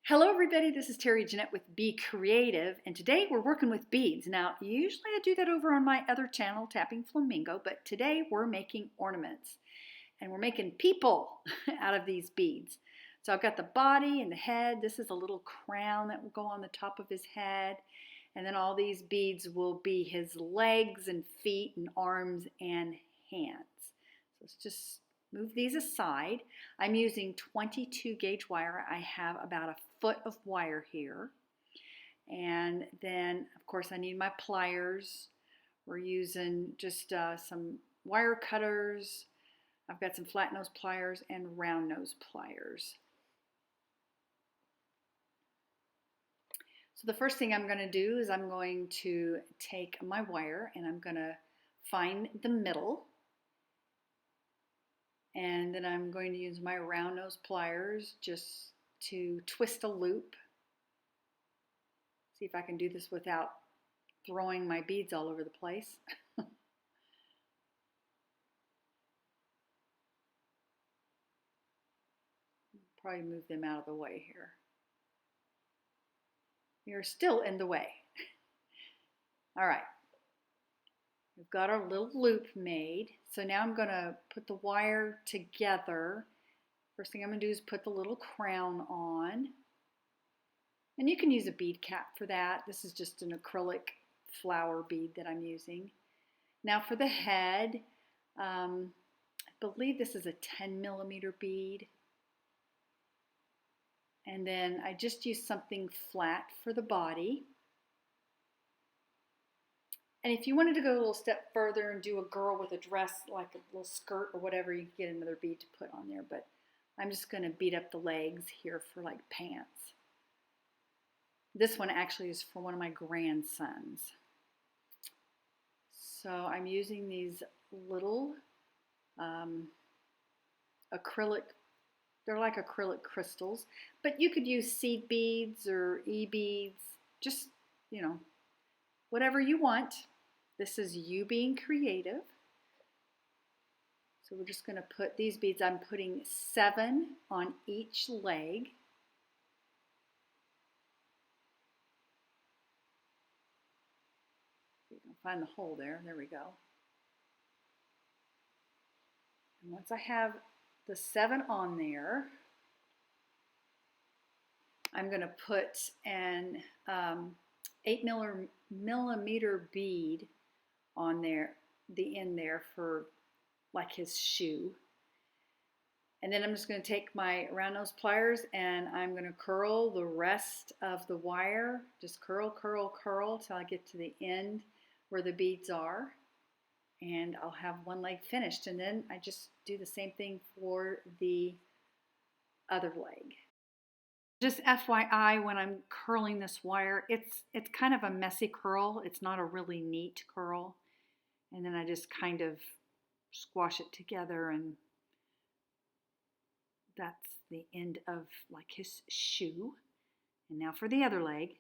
Hello everybody, this is Terry Jeanette with Be Creative, and today we're working with beads. Now, usually I do that over on my other channel, Tappingflamingo, but today we're making ornaments, and we're making people out of these beads. So I've got the body and the head. This is a little crown that will go on the top of his head, and then all these beads will be his legs and feet and arms and hands. So let's just move these aside. I'm using 22 gauge wire. I have about a foot of wire here. And then, of course, I need my pliers. We're using just some wire cutters. I've got some flat nose pliers and round nose pliers. So the first thing I'm going to do is I'm going to take my wire and I'm going to find the middle. And then I'm going to use my round nose pliers just to twist a loop. See if I can do this without throwing my beads all over the place. Probably move them out of the way here. You're still in the way. All right. We've got our little loop made. So now I'm going to put the wire together. First thing I'm going to do is put the little crown on. And you can use a bead cap for that. This is just an acrylic flower bead that I'm using. Now for the head, I believe this is a 10mm bead. And then I just use something flat for the body. And if you wanted to go a little step further and do a girl with a dress, like a little skirt or whatever, you can get another bead to put on there. But I'm just going to bead up the legs here for like pants. This one actually is for one of my grandsons. So I'm using these little acrylic, they're like acrylic crystals, but you could use seed beads or e-beads, just, you know, whatever you want. This is you being creative. So we're just going to put these beads, I'm putting 7 on each leg. You can find the hole there. There we go. And once I have the 7 on there, I'm going to put an 8mm bead on there, the end there for like his shoe. And then I'm just going to take my round nose pliers and I'm going to curl the rest of the wire. Just curl, curl, curl till I get to the end where the beads are. And I'll have one leg finished. And then I just do the same thing for the other leg. Just FYI, when I'm curling this wire, it's kind of a messy curl. It's not a really neat curl. And then I just kind of squash it together, and that's the end of like his shoe. And now for the other leg.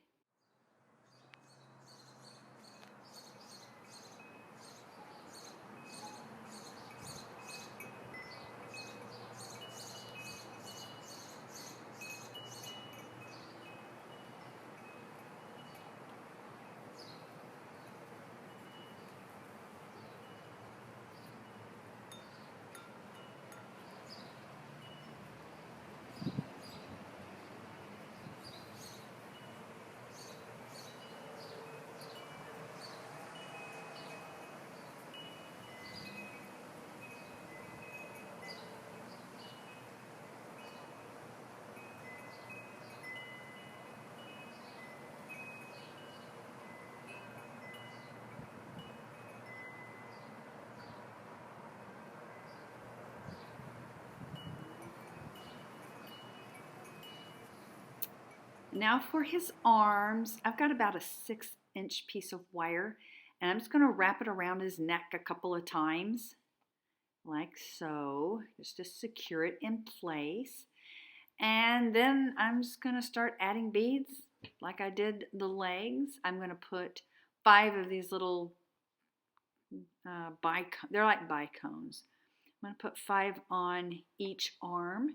Now for his arms, I've got about a 6-inch piece of wire, and I'm just going to wrap it around his neck a couple of times, like so, just to secure it in place. And then I'm just going to start adding beads like I did the legs. I'm going to put 5 of these little they're like bicones. I'm going to put 5 on each arm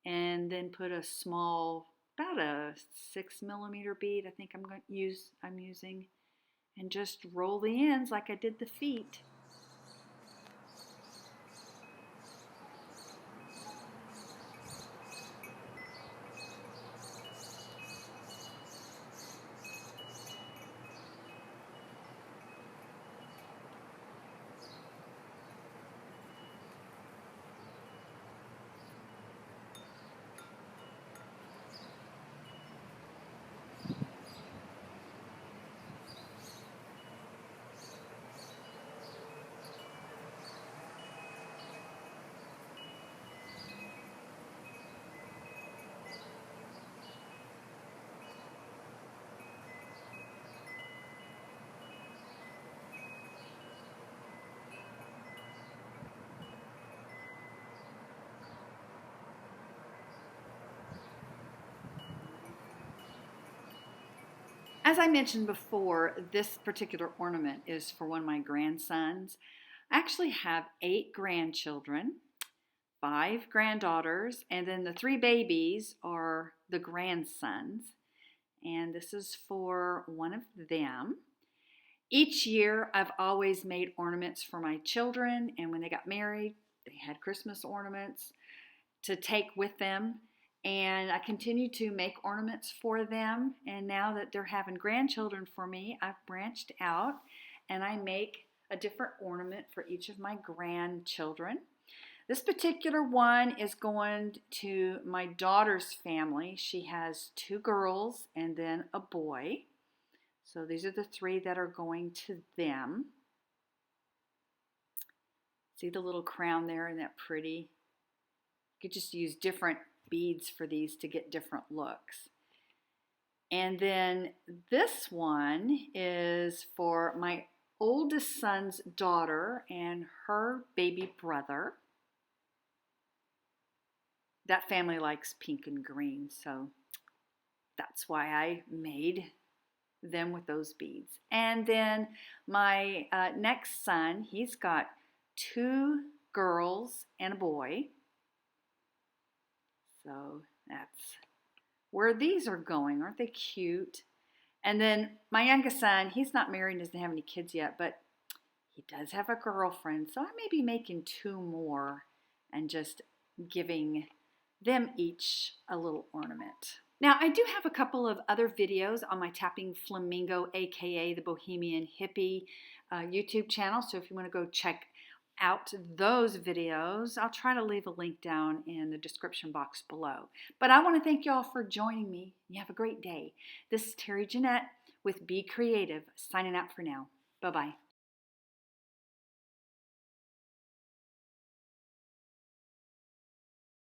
and then put a small about a 6mm bead I think I'm using, and just roll the ends like I did the feet. As I mentioned before, this particular ornament is for one of my grandsons. I actually have 8 grandchildren, 5 granddaughters, and then the 3 babies are the grandsons. And this is for one of them. Each year, I've always made ornaments for my children, and when they got married, they had Christmas ornaments to take with them. And I continue to make ornaments for them. And now that they're having grandchildren for me, I've branched out and I make a different ornament for each of my grandchildren. This particular one is going to my daughter's family. She has 2 girls and then a boy. So these are the 3 that are going to them. See the little crown there? Isn't that pretty? You could just use different beads for these to get different looks. And then this one is for my oldest son's daughter and her baby brother. That family likes pink and green, so that's why I made them with those beads. And then my next son, he's got 2 girls and a boy. So that's where these are going. Aren't they cute? And then my youngest son, he's not married and doesn't have any kids yet, but he does have a girlfriend. So I may be making 2 more and just giving them each a little ornament. Now, I do have a couple of other videos on my Tappingflamingo, aka the Bohemian Hippie YouTube channel. So if you want to go check out those videos, I'll try to leave a link down in the description box below. But I want to thank you all for joining me. You have a great day. This is Terry Jeanette with Be Creative, signing out for now. Bye-bye.